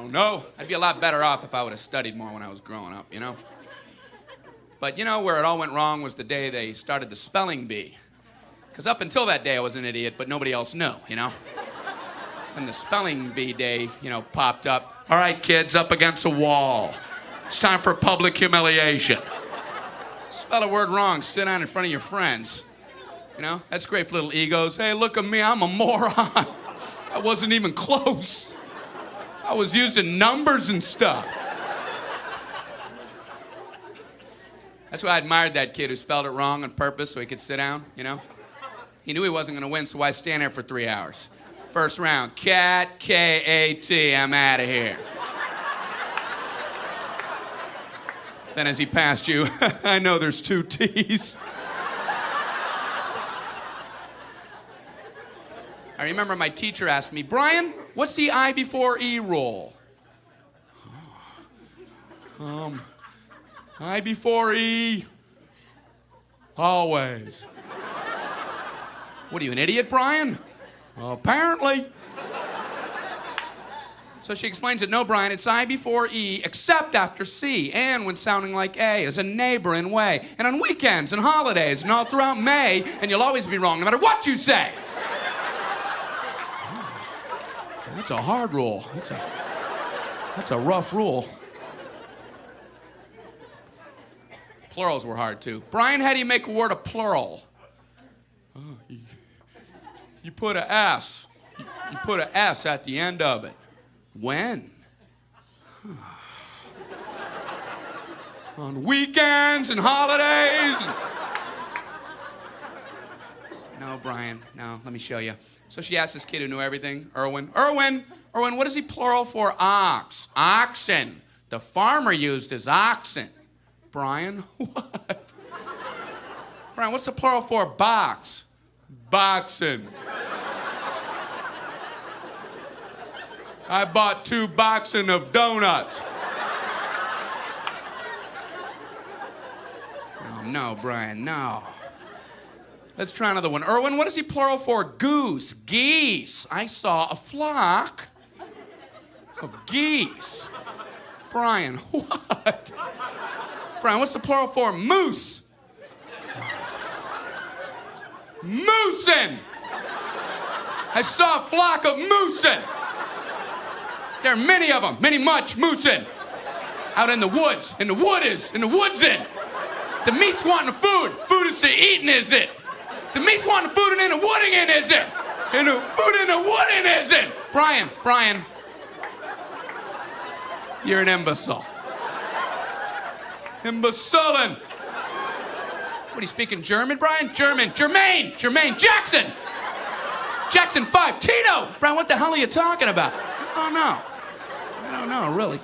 don't know. I'd be a lot better off if I would have studied more when I was growing up, you know? But you know where it all went wrong was the day they started the spelling bee. Because up until that day, I was an idiot, but nobody else knew, you know? When the spelling bee day, popped up, all right, kids, up against a wall. It's time for public humiliation. Spell a word wrong, sit down in front of your friends. You know, that's great for little egos. Hey, look at me, I'm a moron. I wasn't even close. I was using numbers and stuff. That's why I admired that kid who spelled it wrong on purpose so he could sit down, you know? He knew he wasn't gonna win, so why stand there for 3 hours? First round, cat, K-A-T, I'm out of here. Then as he passed you, I know there's 2 T's. I remember my teacher asked me, Brian, what's the I before E rule? I before E, always. What are you, an idiot, Brian? Apparently. So she explains it, no, Brian, it's I before E, except after C, and when sounding like A, as a neighbor in way, and on weekends and holidays, and all throughout May, and you'll always be wrong, no matter what you say. That's a hard rule. That's a rough rule. Plurals were hard, too. Brian, how do you make a word a plural? You put a S. You put a S at the end of it. When? On weekends and holidays. No, Brian, no, let me show you. So she asked this kid who knew everything, Erwin, what is he plural for? Ox. Oxen. The farmer used his oxen. Brian, what? Brian, what's the plural for box? Boxen. I bought 2 boxen of donuts. Oh, no, Brian, no. Let's try another one. Erwin, what is he plural for? Goose. Geese. I saw a flock of geese. Brian, what? Brian, what's the plural for? Moose. Moosin. I saw a flock of moosin. There are many of them, much moosin. Out in the woods, in the woodsin. The meat's wanting the food. Food is to eating, is it? The meat's wanting the food and in the wooding in, is it? And the food in the wooding, is it? Brian, you're an imbecile. Imbecilin'. What, are you speaking German, Brian? Jermaine Jackson. Jackson 5, Tito. Brian, what the hell are you talking about? I don't know, really.